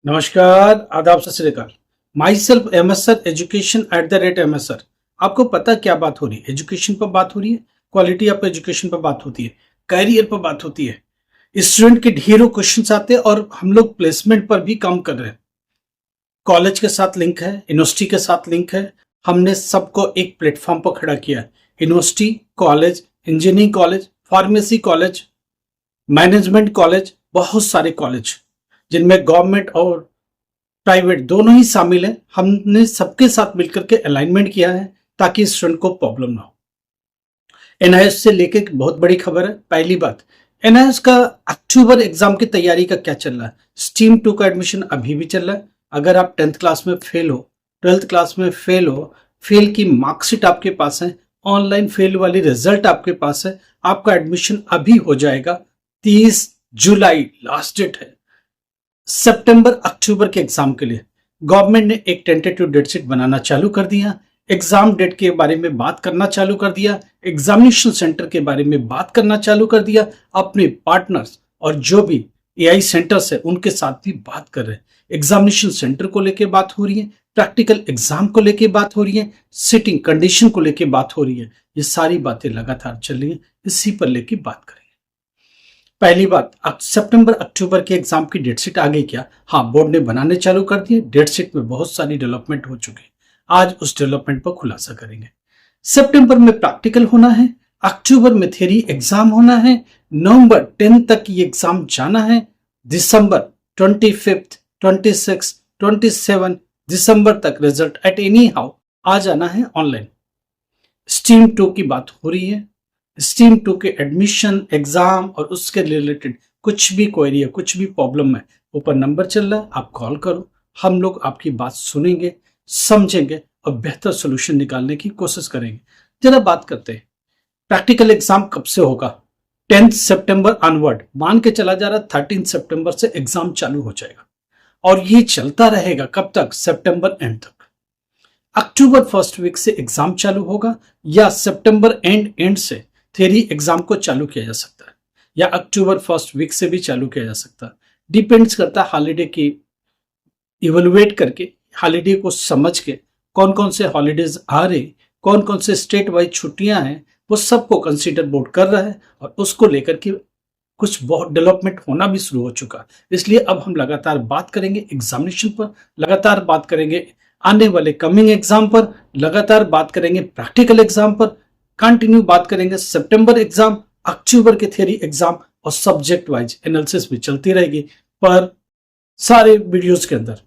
नमस्कार, आदाब, सत श्री अकाल। My self MSR education @MSR। आपको पता क्या बात हो रही है? एजुकेशन पर बात हो रही है, क्वालिटी ऑफ एजुकेशन पर बात होती है, कैरियर पर बात होती है। स्टूडेंट के ढेरों क्वेश्चंस आते हैं और हम लोग प्लेसमेंट पर भी काम कर रहे हैं। कॉलेज के साथ लिंक है, यूनिवर्सिटी के साथ लिंक है। हमने सबको एक प्लेटफॉर्म पर खड़ा किया है। University, college, engineering college, pharmacy college, management college, बहुत सारे कॉलेज जिनमें गवर्नमेंट और प्राइवेट दोनों ही शामिल है। हमने सबके साथ मिलकर के अलाइनमेंट किया है ताकि स्टूडेंट को प्रॉब्लम ना हो। एनआईएस से लेके बहुत बड़ी खबर है। पहली बात, एनआईएस का अक्टूबर एग्जाम की तैयारी का क्या चल रहा है? स्ट्रीम 2 का एडमिशन अभी भी चल रहा है। अगर आप 10th क्लास में फेल हो, 12th क्लास में फेल हो, फेल की मार्कशीट आपके पास है, ऑनलाइन फेल वाली रिजल्ट आपके पास है, आपका एडमिशन अभी हो जाएगा। 30 जुलाई लास्ट डेट है। सितंबर अक्टूबर के एग्जाम के लिए गवर्नमेंट ने एक टेंटेटिव डेट शीट बनाना चालू कर दिया। एग्जाम डेट के बारे में बात करना चालू कर दिया। एग्जामिनेशन सेंटर के बारे में बात करना चालू कर दिया। अपने पार्टनर्स और जो भी एआई सेंटर्स है उनके साथ भी बात कर रहे हैं। एग्जामिनेशन सेंटर को लेकर बात हो रही है, प्रैक्टिकल एग्जाम को लेकर बात हो रही है, सिटिंग कंडीशन को लेकर बात हो रही है। ये सारी बातें लगातार चल रही है, इसी पर लेकर बात करें। पहली बात, सितंबर अक्टूबर के एग्जाम की डेट शीट आ गई क्या? हाँ, बोर्ड ने बनाने चालू कर दिए। डेट शीट में बहुत सारी डेवलपमेंट हो चुकी है। आज उस डेवलपमेंट पर खुलासा करेंगे। सितंबर में प्रैक्टिकल होना है, अक्टूबर में थ्योरी एग्जाम होना है, नवंबर 10 तक ये एग्जाम जाना है, दिसंबर 25, 26, 27 दिसंबर तक रिजल्ट एट एनी हाउ आ जाना है ऑनलाइन। स्ट्रीम 2 की बात हो रही है। स्ट्रीम 2 के एडमिशन, एग्जाम और उसके रिलेटेड कुछ भी क्वेरी है, कुछ भी प्रॉब्लम है, ऊपर नंबर चल रहा है, आप कॉल करो। हम लोग आपकी बात सुनेंगे, समझेंगे और बेहतर सोल्यूशन निकालने की कोशिश करेंगे। जरा बात करते हैं, प्रैक्टिकल एग्जाम कब से होगा? 10 सितंबर अनवर्ड मान के चला जा रहा, 13 सितंबर से एग्जाम चालू हो जाएगा और ये चलता रहेगा कब तक? सितंबर एंड तक। अक्टूबर फर्स्ट वीक से एग्जाम चालू होगा या सितंबर एंड से थ्योरी एग्जाम को चालू किया जा सकता है, या अक्टूबर फर्स्ट वीक से भी चालू किया जा सकता है। डिपेंड्स करता है हॉलीडे की इवेलुएट करके, हॉलीडे को समझ के, कौन कौन से हॉलीडेज आ रहे, कौन कौन से स्टेट वाइज छुट्टियां हैं, वो सबको कंसीडर बोर्ड कर रहा है और उसको लेकर के कुछ बहुत डेवलपमेंट होना भी शुरू हो चुका। इसलिए अब हम लगातार बात करेंगे एग्जामिनेशन पर, लगातार बात करेंगे आने वाले कमिंग एग्जाम पर, लगातार बात करेंगे प्रैक्टिकल एग्जाम पर, कंटिन्यू बात करेंगे सितंबर एग्जाम, अक्टूबर के थ्योरी एग्जाम और सब्जेक्ट वाइज एनालिसिस भी चलती रहेगी पर सारे वीडियोस के अंदर।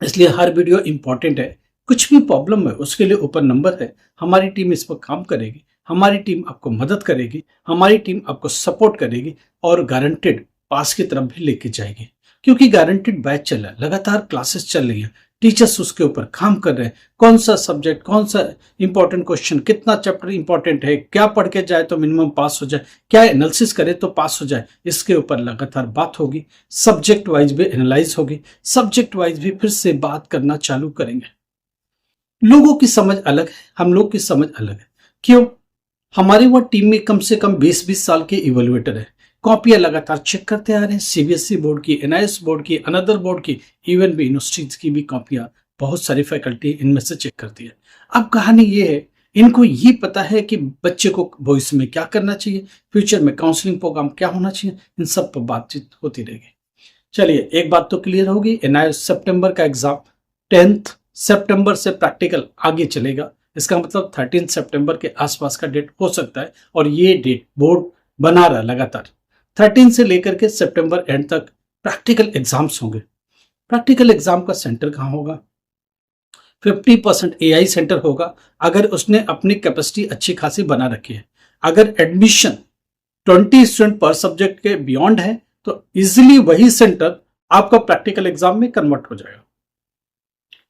इसलिए हर वीडियो इंपॉर्टेंट है। कुछ भी प्रॉब्लम है उसके लिए ऊपर नंबर है, हमारी टीम इस पर काम करेगी, हमारी टीम आपको मदद करेगी, हमारी टीम आपको सपोर्ट करेगी और गारंटेड पास की तरफ भी लेके जाएगी। क्योंकि गारंटेड बैच चल रहा है, लगातार क्लासेस चल रही है, टीचर्स उसके ऊपर काम कर रहे हैं। कौन सा सब्जेक्ट, कौन सा इंपॉर्टेंट क्वेश्चन, कितना चैप्टर इंपॉर्टेंट है, क्या पढ़ के जाए तो मिनिमम पास हो जाए, क्या एनालिसिस करे तो पास हो जाए, इसके ऊपर लगातार बात होगी। सब्जेक्ट वाइज भी एनालाइज होगी, सब्जेक्ट वाइज भी फिर से बात करना चालू करेंगे। लोगों की समझ अलग है, हम लोग की समझ अलग है। क्यों? हमारे वहां टीम में कम से कम 20-20 साल के इवेल्युएटर है, कॉपियां लगातार चेक करते आ रहे हैं। सीबीएसई बोर्ड की, एनआईएस बोर्ड की, अनदर बोर्ड की, इवन भी यूनिवर्सिटीज की भी कॉपियां बहुत सारी फैकल्टी इनमें से चेक करती है। अब कहानी ये है, इनको ये पता है कि बच्चे को भविष्य में क्या करना चाहिए, फ्यूचर में काउंसलिंग प्रोग्राम क्या होना चाहिए, इन सब पर बातचीत होती रहेगी। चलिए, एक बात तो क्लियर होगी, एनआईएस सितंबर का एग्जाम, 10 सितंबर से प्रैक्टिकल आगे चलेगा। इसका मतलब 13 सितंबर के आसपास का डेट हो सकता है और ये डेट बोर्ड बना रहा लगातार। 13 से लेकर के सितंबर एंड तक प्रैक्टिकल एग्जाम्स होंगे। प्रैक्टिकल एग्जाम का सेंटर कहाँ होगा? 50% एआई सेंटर होगा अगर उसने अपनी कैपेसिटी अच्छी खासी बना रखी है। अगर एडमिशन 20 स्टूडेंट पर सब्जेक्ट के बियॉन्ड है तो इजिली वही सेंटर आपका प्रैक्टिकल एग्जाम में कन्वर्ट हो जाएगा।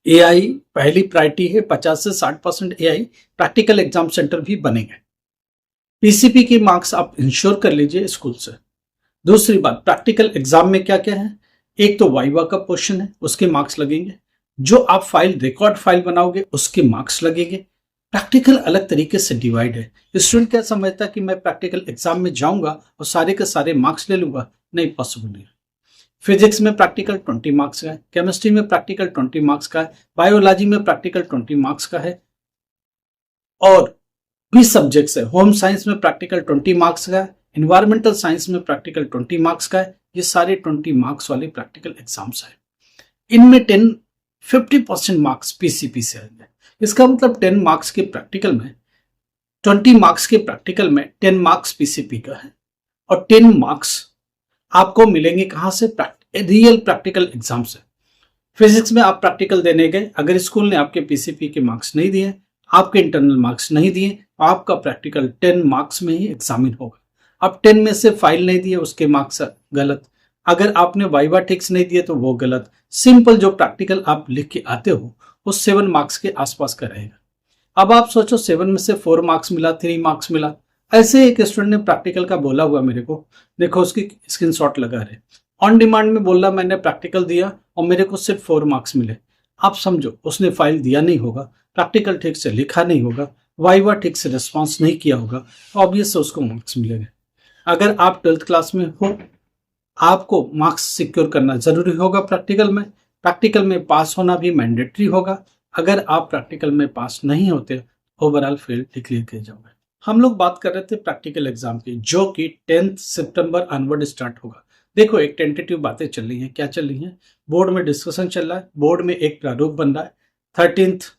एआई पहली प्रायोरिटी है, 50 से 60% एआई प्रैक्टिकल एग्जाम सेंटर भी बनेंगे। पीसीपी की मार्क्स आप इंश्योर कर लीजिए स्कूल से। दूसरी बात, प्रैक्टिकल एग्जाम में क्या क्या है? एक तो वाइवा का पोर्शन है, उसके मार्क्स लगेंगे। जो आप फाइल, रिकॉर्ड फाइल बनाओगे उसके मार्क्स लगेंगे। प्रैक्टिकल अलग तरीके से डिवाइड है। स्टूडेंट क्या समझता है कि मैं प्रैक्टिकल एग्जाम में जाऊंगा और सारे के सारे मार्क्स ले लूंगा? नहीं, पॉसिबल नहीं। फिजिक्स में प्रैक्टिकल 20 मार्क्स का है, केमिस्ट्री में प्रैक्टिकल 20 मार्क्स का है, बायोलॉजी में प्रैक्टिकल 20 मार्क्स का है, और 20 सब्जेक्ट्स है। होम साइंस में प्रैक्टिकल 20 मार्क्स का है, इन्वायरमेंटल साइंस में प्रैक्टिकल 20 मार्क्स का है। ये सारे 20 मार्क्स वाले प्रैक्टिकल एग्जाम्स है। इनमें 50% मार्क्स पीसीपी से आएंगे। इसका मतलब 10 मार्क्स के प्रैक्टिकल में 20 मार्क्स के प्रैक्टिकल में 10 मार्क्स पीसीपी का है, और 10 मार्क्स आपको मिलेंगे कहां से? रियल प्रैक्टिकल एग्जाम से। फिजिक्स में आप प्रैक्टिकल देने गए, अगर स्कूल ने आपके पीसीपी के मार्क्स नहीं दिए, आपके इंटरनल मार्क्स नहीं दिए, तो आपका प्रैक्टिकल 10 मार्क्स में ही एग्जामिन होगा। अब 10 में से फाइल नहीं दिए, उसके मार्क्स गलत। अगर आपने वाइवा टिक्स नहीं दिए तो वो गलत। सिंपल जो प्रैक्टिकल आप लिख के आते हो वो 7 मार्क्स के आसपास का रहेगा। अब आप सोचो 7 में से 4 मार्क्स मिला, 3 मार्क्स मिला। ऐसे एक स्टूडेंट ने प्रैक्टिकल का बोला हुआ मेरे को, देखो उसकी स्क्रीनशॉट लगा रहे, ऑन डिमांड में बोल रहा मैंने प्रैक्टिकल दिया और मेरे को सिर्फ 4 मार्क्स मिले। आप समझो उसने फाइल दिया नहीं होगा, प्रैक्टिकल ठीक से लिखा नहीं होगा, वाइवा ठीक से रिस्पॉन्स नहीं किया होगा, ऑब्वियस से उसको मार्क्स मिलेंगे। अगर आप 12th क्लास में हो, आपको मार्क्स सिक्योर करना जरूरी होगा प्रैक्टिकल में। प्रैक्टिकल में पास होना भी मैंडेटरी होगा। अगर आप प्रैक्टिकल में पास नहीं होते, ओवरऑल फेल डिक्लेयर किए जाओगे। हम लोग बात कर रहे थे प्रैक्टिकल एग्जाम की, जो कि 10 सितंबर अनवर्ड स्टार्ट होगा। देखो एक टेंटेटिव बातें चल रही हैं। क्या चल रही हैं? बोर्ड में डिस्कशन चल रहा है, बोर्ड में एक प्रारूप बन रहा है 13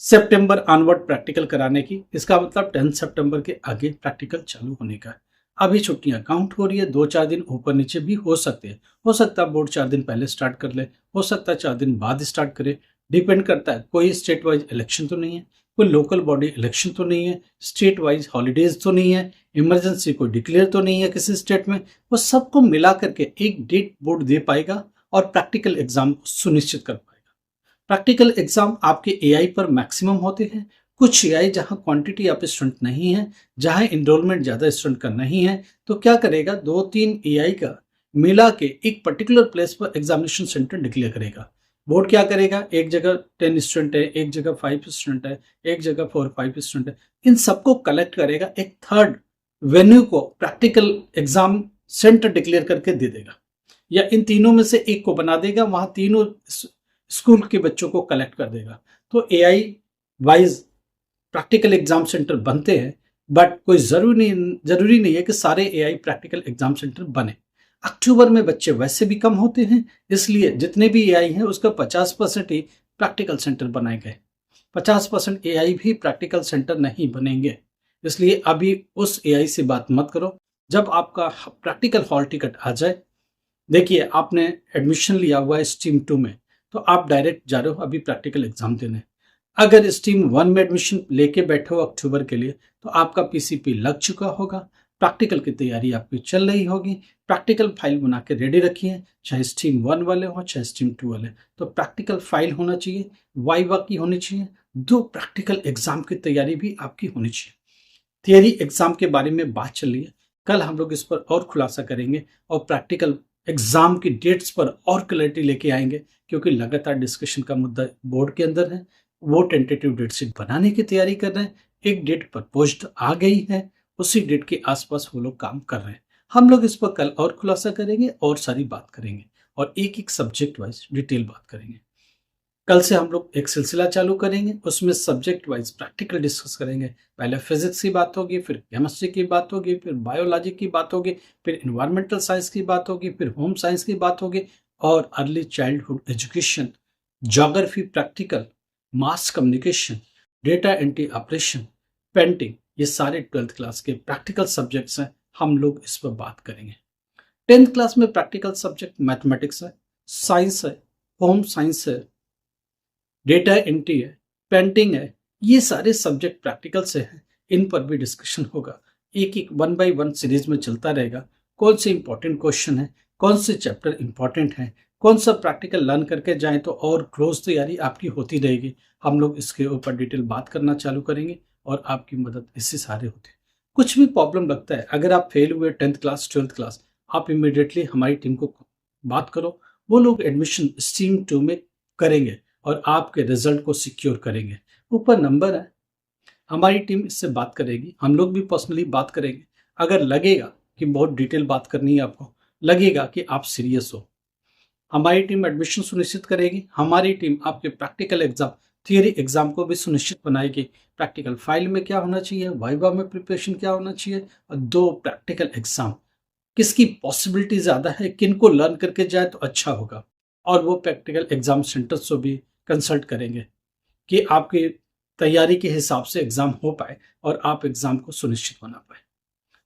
सितंबर अनवर्ड प्रैक्टिकल कराने की। इसका मतलब 10 सितंबर के आगे प्रैक्टिकल चालू होने का है। अभी छुट्टियां काउंट हो रही है, 2-4 दिन ऊपर नीचे भी हो सकते हैं। हो सकता है बोर्ड 4 दिन पहले स्टार्ट कर ले, हो सकता है 4 दिन बाद स्टार्ट करे, डिपेंड करता है। कोई स्टेट वाइज इलेक्शन तो नहीं है, कोई लोकल बॉडी इलेक्शन तो नहीं है, स्टेट वाइज हॉलीडेज तो नहीं है, इमरजेंसी कोई डिक्लेयर तो नहीं है किसी स्टेट में। वो सबको मिला करके एक डेट बोर्ड दे पाएगा और प्रैक्टिकल एग्जाम सुनिश्चित कर पाएगा। प्रैक्टिकल एग्जाम आपके एआई पर मैक्सिमम होते हैं। कुछ एआई जहां क्वांटिटी ऑफ स्टूडेंट नहीं है, जहां इनरोलमेंट ज्यादा स्टूडेंट का नहीं है, तो क्या करेगा, 2-3 एआई का मिला के एक पर्टिकुलर प्लेस पर एग्जामिनेशन सेंटर डिक्लेयर करेगा। बोर्ड क्या करेगा, एक जगह 10 स्टूडेंट है, एक जगह 5 स्टूडेंट है, एक जगह 4-5 स्टूडेंट है, इन सबको कलेक्ट करेगा, एक थर्ड वेन्यू को प्रैक्टिकल एग्जाम सेंटर डिक्लेयर करके दे देगा, या इन तीनों में से एक को बना देगा, वहां तीनों स्कूल के बच्चों को कलेक्ट कर देगा। तो AI wise practical exam centre बनते हैं, बट कोई जरूरी नहीं है कि सारे एआई प्रैक्टिकल एग्जाम सेंटर बने। अक्टूबर में बच्चे वैसे भी कम होते हैं, इसलिए जितने भी एआई हैं उसका 50% ही प्रैक्टिकल सेंटर बनाए गए। 50% एआई भी प्रैक्टिकल सेंटर नहीं बनेंगे। इसलिए अभी उस एआई से बात मत करो। जब आपका प्रैक्टिकल हॉल टिकट आ जाए, देखिए आपने एडमिशन लिया हुआ है स्ट्रीम 2 में, तो आप डायरेक्ट जा रहे हो अभी प्रैक्टिकल एग्जाम देने। अगर स्ट्रीम 1 में एडमिशन लेके बैठे हो अक्टूबर के लिए, तो आपका पीसीपी लग चुका होगा, प्रैक्टिकल की तैयारी आपकी चल रही होगी, प्रैक्टिकल फाइल बना के रेडी रखिए, चाहे स्ट्रीम 1 वाले हो चाहे स्ट्रीम 2 वाले। तो प्रैक्टिकल फाइल होना चाहिए, वाइवा की होनी चाहिए, 2 प्रैक्टिकल एग्जाम की तैयारी भी आपकी होनी चाहिए। थियरी एग्जाम के बारे में बात चल रही है, कल हम लोग इस पर और खुलासा करेंगे और प्रैक्टिकल एग्जाम की डेट्स पर और क्लैरिटी लेके आएंगे, क्योंकि लगातार डिस्कशन का मुद्दा बोर्ड के अंदर है। वो टेंटेटिव डेट शीट बनाने की तैयारी कर रहे हैं, एक डेट प्रपोज्ड आ गई है, उसी डेट के आसपास वो लोग काम कर रहे हैं। हम लोग इस पर कल और खुलासा करेंगे और सारी बात करेंगे और एक एक सब्जेक्ट वाइज डिटेल बात करेंगे। कल से हम लोग एक सिलसिला चालू करेंगे, उसमें सब्जेक्ट वाइज प्रैक्टिकल डिस्कस करेंगे। पहले फिजिक्स की बात होगी, फिर केमिस्ट्री की बात होगी, फिर बायोलॉजी की बात होगी, फिर इन्वायरमेंटल साइंस की बात होगी, फिर होम साइंस की बात होगी, और early childhood education, geography practical, mass communication, data entry operation, painting, ये सारे 12th क्लास के प्रैक्टिकल सब्जेक्ट्स हैं। हम लोग इस पर बात करेंगे। 10th क्लास में प्रैक्टिकल सब्जेक्ट मैथमेटिक्स है, साइंस है, होम साइंस है, डेटा एंट्री है, पेंटिंग है, ये सारे सब्जेक्ट प्रैक्टिकल से हैं। इन पर भी डिस्कशन होगा, एक एक 1 बाय 1 सीरीज में चलता रहेगा। कौन से इंपॉर्टेंट क्वेश्चन है, कौन से चैप्टर इंपॉर्टेंट है, कौन सा प्रैक्टिकल लर्न करके जाएं तो और क्लोज तैयारी आपकी होती रहेगी। हम लोग इसके ऊपर डिटेल बात करना चालू करेंगे और आपकी मदद इससे सारे होते हैं। कुछ भी प्रॉब्लम लगता है, अगर आप फेल हुए 10th क्लास 12th क्लास, आप इमिडिएटली हमारी टीम को बात करो, वो लोग एडमिशन स्ट्रीम 2 में करेंगे और आपके रिजल्ट को सिक्योर करेंगे। ऊपर नंबर है, हमारी टीम इससे बात करेगी, हम लोग भी पर्सनली बात करेंगे। अगर लगेगा कि बहुत डिटेल बात करनी है आपको, लगेगा कि आप सीरियस हो। हमारी टीम एडमिशन सुनिश्चित करेगी। हमारी टीम आपके प्रैक्टिकल एग्जाम, थियरी एग्जाम को भी सुनिश्चित बनाएगी। प्रैक्टिकल फाइल में क्या होना चाहिए, वाइवा में प्रिपरेशन क्या होना चाहिए, और 2 प्रैक्टिकल एग्जाम किसकी पॉसिबिलिटी ज़्यादा है, किनको लर्न करके जाए तो अच्छा होगा। और वो प्रैक्टिकल एग्जाम सेंटर्स से भी कंसल्ट करेंगे कि आपकी तैयारी के हिसाब से एग्जाम हो पाए और आप एग्जाम को सुनिश्चित बना पाए।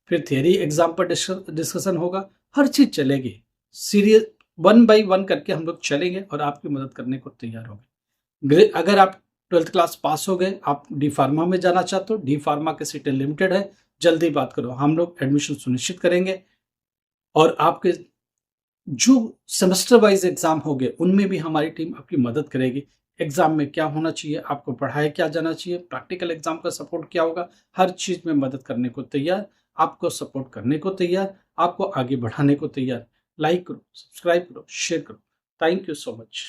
फिर थियरी एग्जाम पर डिस्कशन होगा, हर चीज चलेगी। सीरियस 1 बाय 1 करके हम लोग चलेंगे और आपकी मदद करने को तैयार होंगे। अगर आप 12th क्लास पास हो गए, आप डी फार्मा में जाना चाहते हो, डी फार्मा के सीटें लिमिटेड है, जल्दी बात करो, हम लोग एडमिशन सुनिश्चित करेंगे। और आपके जो सेमेस्टर वाइज एग्जाम हो गए उनमें भी हमारी टीम आपकी मदद करेगी। एग्जाम में क्या होना चाहिए, आपको पढ़ाया क्या जाना चाहिए, प्रैक्टिकल एग्जाम का सपोर्ट क्या होगा, हर चीज में मदद करने को तैयार, आपको सपोर्ट करने को तैयार, आपको आगे बढ़ाने को तैयार। लाइक करो, सब्सक्राइब करो, शेयर करो। Thank you so much.